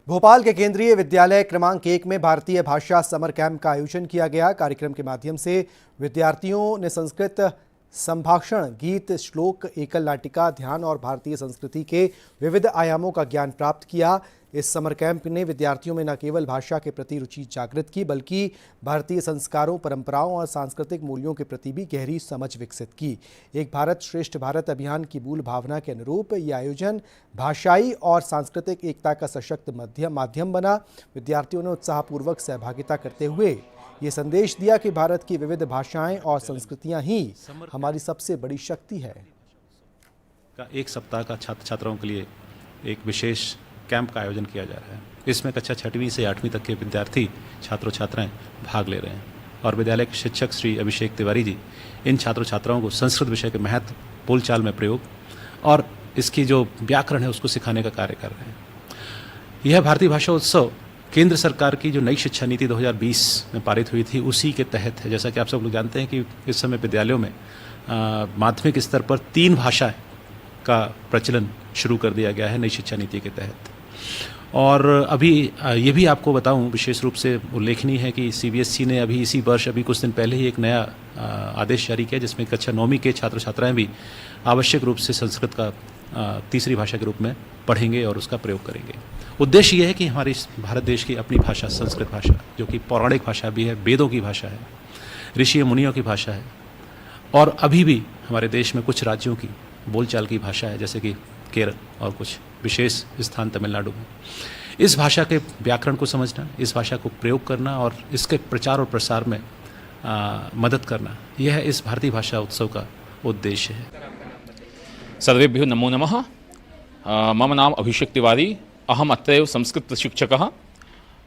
भोपाल के केंद्रीय विद्यालय क्रमांक 1 में भारतीय भाषा समर कैंप का आयोजन किया गया। कार्यक्रम के माध्यम से विद्यार्थियों ने संस्कृत संभाषण, गीत, श्लोक, एकल नाटिका, ध्यान और भारतीय संस्कृति के विविध आयामों का ज्ञान प्राप्त किया। इस समर कैंप ने विद्यार्थियों में न केवल भाषा के प्रति रुचि जागृत की, बल्कि भारतीय संस्कारों, परंपराओं और सांस्कृतिक मूल्यों के प्रति भी गहरी समझ विकसित की। एक भारत श्रेष्ठ भारत अभियान की मूल भावना के अनुरूप ये आयोजन भाषाई और सांस्कृतिक एकता का सशक्त माध्यम बना। विद्यार्थियों ने उत्साहपूर्वक सहभागिता करते हुए ये संदेश दिया कि भारत की विविध भाषाएं और संस्कृतियां ही हमारी सबसे बड़ी शक्ति है। एक सप्ताह का छात्र छात्राओं के लिए एक विशेष कैंप का आयोजन किया जा रहा है। इसमें कक्षा 6वीं से 8वीं तक के विद्यार्थी छात्रों छात्राएं भाग ले रहे हैं और विद्यालय के शिक्षक श्री अभिषेक तिवारी जी इन छात्रों छात्राओं को संस्कृत विषय के महत्व, बोलचाल में प्रयोग और इसकी जो व्याकरण है उसको सिखाने का कार्य कर रहे हैं। यह भारतीय भाषा उत्सव केंद्र सरकार की जो नई शिक्षा नीति 2020 में पारित हुई थी उसी के तहत है। जैसा कि आप सब लोग जानते हैं कि इस समय विद्यालयों में माध्यमिक स्तर पर 3 भाषाएं का प्रचलन शुरू कर दिया गया है नई शिक्षा नीति के तहत। और अभी ये भी आपको बताऊं, विशेष रूप से उल्लेखनीय है कि CBSE ने अभी इसी वर्ष कुछ दिन पहले ही एक नया आदेश जारी किया जिसमें कक्षा 9वीं के छात्र छात्राएं भी आवश्यक रूप से संस्कृत का तीसरी भाषा के रूप में पढ़ेंगे और उसका प्रयोग करेंगे। उद्देश्य यह है कि हमारी भारत देश की अपनी भाषा, संस्कृत भाषा, जो कि पौराणिक भाषा भी है, वेदों की भाषा है, ऋषि मुनियों की भाषा है और अभी भी हमारे देश में कुछ राज्यों की बोलचाल की भाषा है, जैसे कि केरल और कुछ विशेष स्थान तमिलनाडु में। इस भाषा के व्याकरण को समझना, इस भाषा को प्रयोग करना और इसके प्रचार और प्रसार में मदद करना, यह इस भारतीय भाषा उत्सव का उद्देश्य है। सर्वेभ्यो नमो नमः। मम नाम अभिषेक तिवारी, अहम अत्रैव संस्कृत शिक्षकः।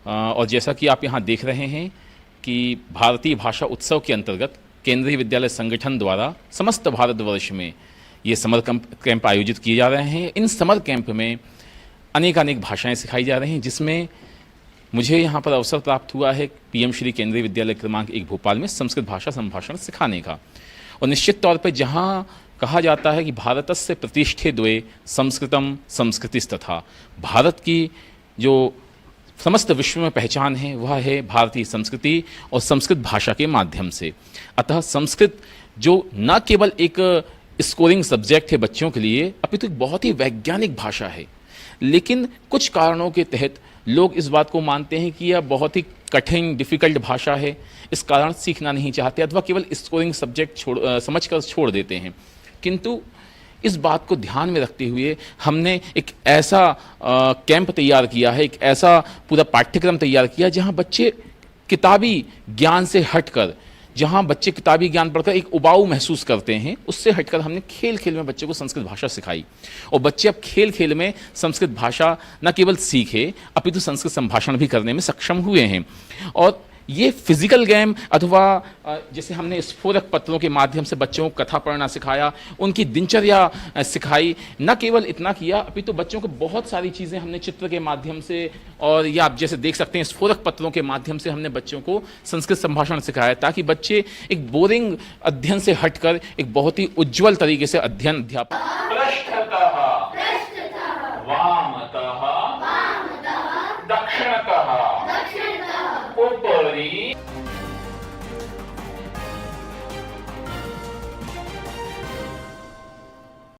और जैसा कि आप यहाँ देख रहे हैं कि भारतीय भाषा उत्सव के अंतर्गत केंद्रीय विद्यालय संगठन द्वारा समस्त भारतवर्ष में ये समर कैंप आयोजित किए जा रहे हैं। इन समर कैंप में अनेक भाषाएं सिखाई जा रही हैं, जिसमें मुझे यहाँ पर अवसर प्राप्त हुआ है PM श्री केंद्रीय विद्यालय क्रमांक 1 भोपाल में संस्कृत भाषा संभाषण सिखाने का। और निश्चित तौर पर जहाँ कहा जाता है कि भारतस्य प्रतिष्ठे द्वे संस्कृतम संस्कृतिस्तथा, भारत की जो समस्त विश्व में पहचान है वह है भारतीय संस्कृति और संस्कृत भाषा के माध्यम से। अतः संस्कृत जो न केवल एक स्कोरिंग सब्जेक्ट है बच्चों के लिए, अपितु एक बहुत ही वैज्ञानिक भाषा है। लेकिन कुछ कारणों के तहत लोग इस बात को मानते हैं कि यह बहुत ही कठिन, डिफ़िकल्ट भाषा है, इस कारण सीखना नहीं चाहते अथवा केवल स्कोरिंग सब्जेक्ट समझकर छोड़ देते हैं। किंतु इस बात को ध्यान में रखते हुए हमने एक ऐसा कैंप तैयार किया है, एक ऐसा पूरा पाठ्यक्रम तैयार किया जहां बच्चे किताबी ज्ञान से हटकर, जहां बच्चे किताबी ज्ञान पढ़कर एक उबाऊ महसूस करते हैं, उससे हटकर हमने खेल खेल में बच्चे को संस्कृत भाषा सिखाई। और बच्चे अब खेल खेल में संस्कृत भाषा न केवल सीखे अपितु संस्कृत संभाषण भी करने में सक्षम हुए हैं। और ये फिजिकल गेम अथवा जैसे हमने स्फोरक पत्रों के माध्यम से बच्चों को कथा पढ़ना सिखाया, उनकी दिनचर्या सिखाई, न केवल इतना किया अपितु बच्चों को बहुत सारी चीज़ें हमने चित्र के माध्यम से और या आप जैसे देख सकते हैं स्फोरक पत्रों के माध्यम से हमने बच्चों को संस्कृत संभाषण सिखाया, ताकि बच्चे एक बोरिंग अध्ययन से हटकर एक बहुत ही उज्ज्वल तरीके से अध्ययन अध्यापन